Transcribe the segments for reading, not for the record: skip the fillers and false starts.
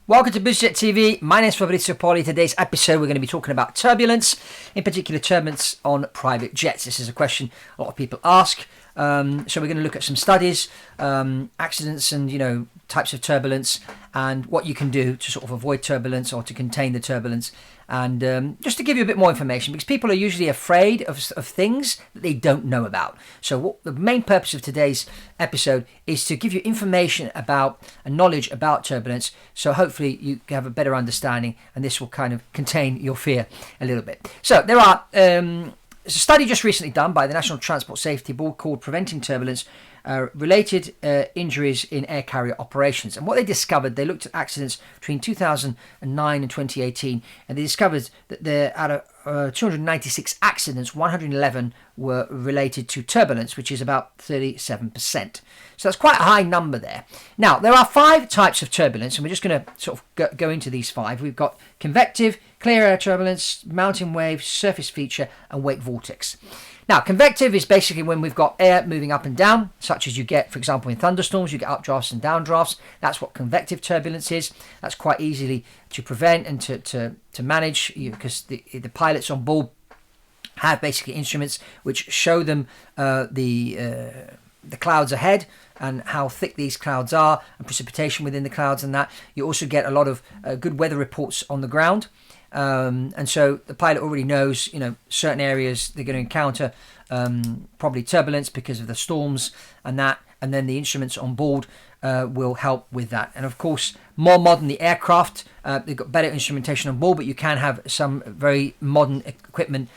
Welcome to BizJet TV. My name is Fabrizio Poli. Today's episode we're going to be talking about turbulence, in particular turbulence on private jets. This is a question a lot of people ask. So we're going to look at some studies, accidents and types of turbulence and what you can do to sort of avoid turbulence or to contain the turbulence. And just to give you a bit more information, because people are usually afraid of things that they don't know about. So what the main purpose of today's episode is to give you information about and knowledge about turbulence. So hopefully you have a better understanding, and this will kind of contain your fear a little bit. So there are it's a study just recently done by the National Transport Safety Board called Preventing Turbulence, Related Injuries in Air Carrier Operations. And what they discovered, they looked at accidents between 2009 and 2018, and they discovered that there, out of 296 accidents, 111 were related to turbulence, which is about 37%. So that's quite a high number there. Now, there are 5 types of turbulence, and we're just going to sort of go into these 5. We've got convective, clear air turbulence, mountain wave, surface feature, and wake vortex. Now, convective is basically when we've got air moving up and down, such as you get, for example, in thunderstorms, you get updrafts and downdrafts. That's what convective turbulence is. That's quite easily to prevent and to manage, because the pilots on board have basically instruments which show them the clouds ahead and how thick these clouds are and precipitation within the clouds and that. You also get a lot of good weather reports on the ground. And so the pilot already knows, certain areas they're going to encounter probably turbulence because of the storms and that. And then the instruments on board will help with that. And of course, more modern the aircraft, they've got better instrumentation on board, but you can have some very modern equipment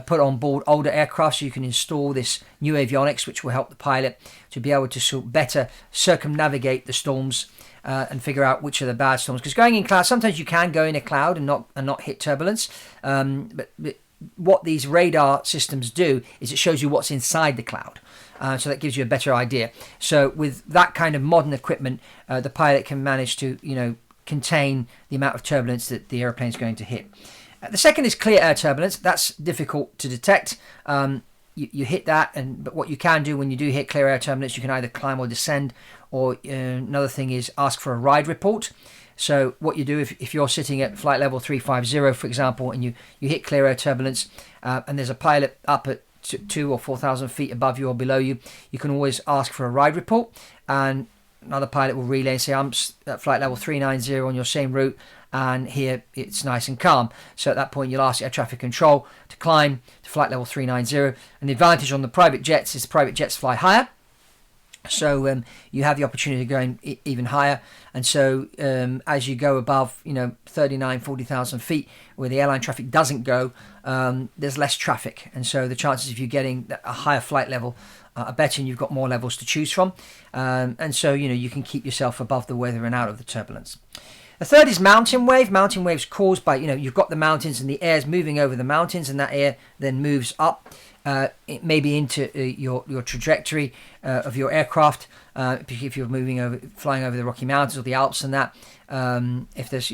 put on board older aircraft, so you can install this new avionics, which will help the pilot to be able to better circumnavigate the storms. And figure out which are the bad storms, because going in cloud, sometimes you can go in a cloud and not hit turbulence. But what these radar systems do is it shows you what's inside the cloud, so that gives you a better idea. So with that kind of modern equipment, the pilot can manage to contain the amount of turbulence that the airplane is going to hit. The second is clear air turbulence. That's difficult to detect. You hit that, but what you can do when you do hit clear air turbulence, you can either climb or descend, or another thing is ask for a ride report. So what you do if you're sitting at flight level 350, for example, and you hit clear air turbulence, and there's a pilot up at 2,000 or 4,000 feet above you or below you, you can always ask for a ride report, and another pilot will relay and say, I'm at flight level 390 on your same route, and here it's nice and calm. So at that point you'll ask air traffic control to climb to flight level 390. And the advantage on the private jets is the private jets fly higher, so you have the opportunity to go even higher. And so as you go above 39,000, 40,000 feet where the airline traffic doesn't go, there's less traffic, and so the chances of you getting a higher flight level are better, and you've got more levels to choose from. And so you can keep yourself above the weather and out of the turbulence. The third is mountain wave. Mountain waves caused by, you've got the mountains and the air's moving over the mountains, and that air then moves up, maybe into your trajectory of your aircraft, if you're flying over the Rocky Mountains or the Alps and that. If there's,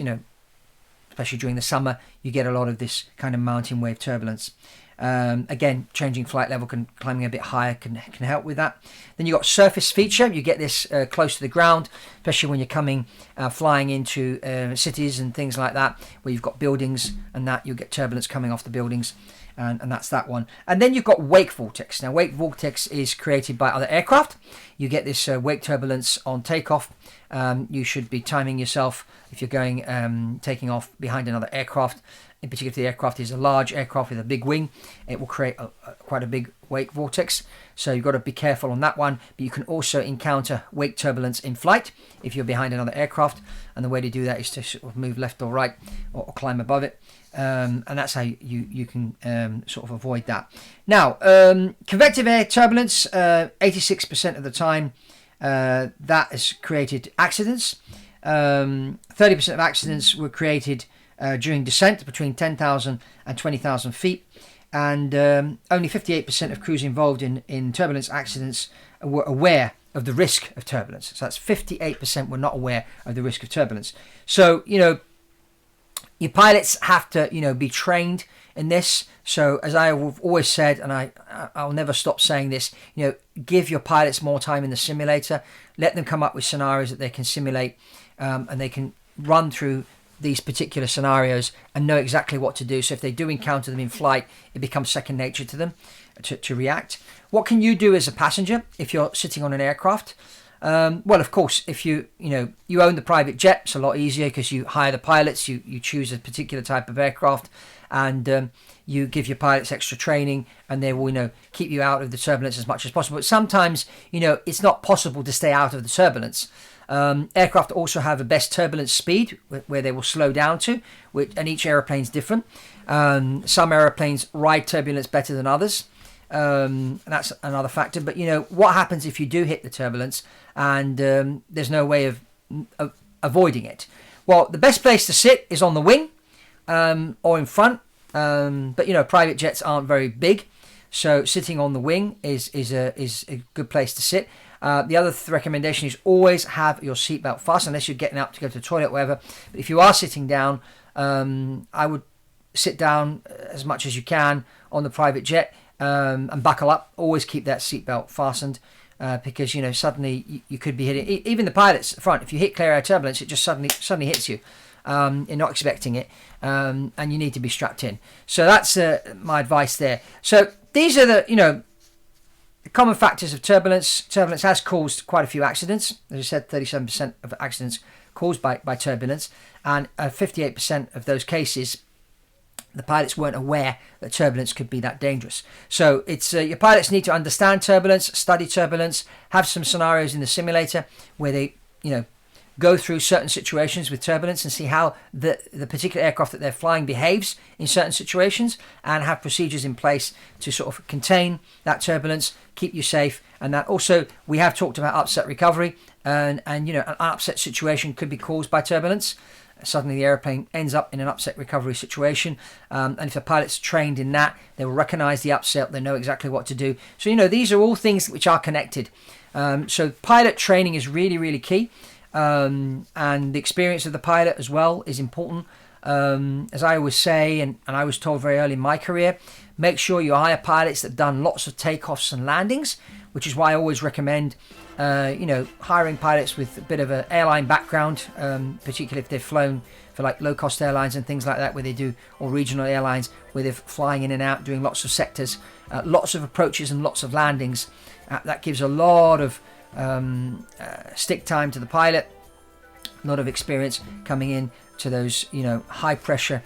especially during the summer, you get a lot of this kind of mountain wave turbulence. Again, changing flight level, climbing a bit higher can help with that. Then you've got surface feature. You get this close to the ground, especially when you're coming flying into cities and things like that, where you've got buildings and that, you'll get turbulence coming off the buildings, and that's that one. And then you've got wake vortex. Now, wake vortex is created by other aircraft. You get this wake turbulence on takeoff. You should be timing yourself if you're going taking off behind another aircraft. In particular, if the aircraft is a large aircraft with a big wing, it will create quite a big wake vortex. So you've got to be careful on that one. But you can also encounter wake turbulence in flight if you're behind another aircraft. And the way to do that is to sort of move left or right, or climb above it. And that's how you can sort of avoid that. Now, convective air turbulence, 86% of the time, that has created accidents. 30% of accidents were created during descent between 10,000 and 20,000 feet, and only 58% of crews involved in turbulence accidents were aware of the risk of turbulence. So that's 58% were not aware of the risk of turbulence. So your pilots have to be trained in this. So as I have always said, and I'll never stop saying this, give your pilots more time in the simulator. Let them come up with scenarios that they can simulate, and they can run through these particular scenarios and know exactly what to do. So if they do encounter them in flight, it becomes second nature to them to react. What can you do as a passenger if you're sitting on an aircraft? Well, of course, if you own the private jet, it's a lot easier because you hire the pilots, you choose a particular type of aircraft, and you give your pilots extra training, and they will keep you out of the turbulence as much as possible. But sometimes it's not possible to stay out of the turbulence. Aircraft also have a best turbulence speed where they will slow down to, and each aeroplane is different. Some aeroplanes ride turbulence better than others. And that's another factor. But what happens if you do hit the turbulence and there's no way of avoiding it? Well, the best place to sit is on the wing or in front. But private jets aren't very big, so sitting on the wing is a good place to sit. The other recommendation is always have your seatbelt fastened, unless you're getting up to go to the toilet or whatever. But if you are sitting down, I would sit down as much as you can on the private jet. And buckle up. Always keep that seatbelt fastened because suddenly you could be hitting. Even the pilots at the front, if you hit clear air turbulence, it just suddenly hits you. You're not expecting it, and you need to be strapped in. So that's my advice there. So these are the common factors of turbulence. Turbulence has caused quite a few accidents. As I said, 37% of accidents caused by turbulence, and 58% of those cases, the pilots weren't aware that turbulence could be that dangerous. So it's your pilots need to understand turbulence, study turbulence, have some scenarios in the simulator where they, go through certain situations with turbulence and see how the particular aircraft that they're flying behaves in certain situations, and have procedures in place to sort of contain that turbulence, keep you safe. And that also, we have talked about upset recovery, and an upset situation could be caused by turbulence. Suddenly the airplane ends up in an upset recovery situation, and if the pilot's trained in that, they will recognize the upset, they know exactly what to do. So these are all things which are connected. So pilot training is really, really key, and the experience of the pilot as well is important. As I always say, and I was told very early in my career, make sure you hire pilots that have done lots of takeoffs and landings, which is why I always recommend hiring pilots with a bit of an airline background, particularly if they've flown for like low-cost airlines and things like that, where they do, or regional airlines where they're flying in and out, doing lots of sectors, lots of approaches and lots of landings. That gives a lot of stick time to the pilot, a lot of experience coming in to those high-pressure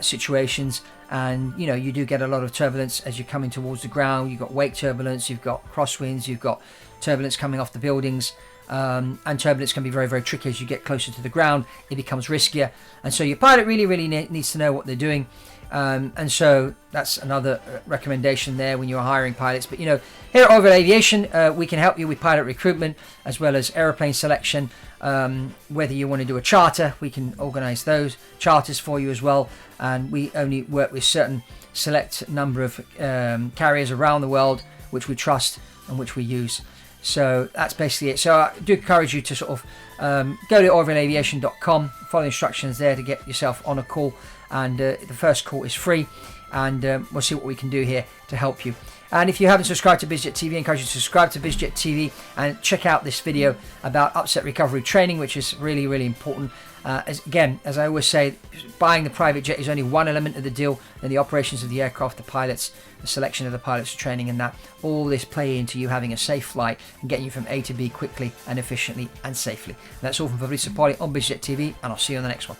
situations. And you do get a lot of turbulence as you're coming towards the ground. You've got wake turbulence, you've got crosswinds, you've got turbulence coming off the buildings, and turbulence can be very, very tricky as you get closer to the ground. It becomes riskier, and so your pilot really needs to know what they're doing. And so that's another recommendation there when you're hiring pilots. But here at Orville Aviation, we can help you with pilot recruitment as well as aeroplane selection. Whether you want to do a charter, we can organize those charters for you as well. And we only work with certain select number of carriers around the world which we trust and which we use. So that's basically it. So I do encourage you to sort of go to orvilleaviation.com, follow the instructions there to get yourself on a call. And the first call is free, and we'll see what we can do here to help you. And if you haven't subscribed to BizJet TV, I encourage you to subscribe to BizJet TV and check out this video about upset recovery training, which is really, really important. As I always say, buying the private jet is only one element of the deal. Then the operations of the aircraft, the pilots, the selection of the pilots, training, and that all this play into you having a safe flight and getting you from A to B quickly and efficiently and safely. And that's all from Fabrizio Poli on BizJet TV, and I'll see you on the next one.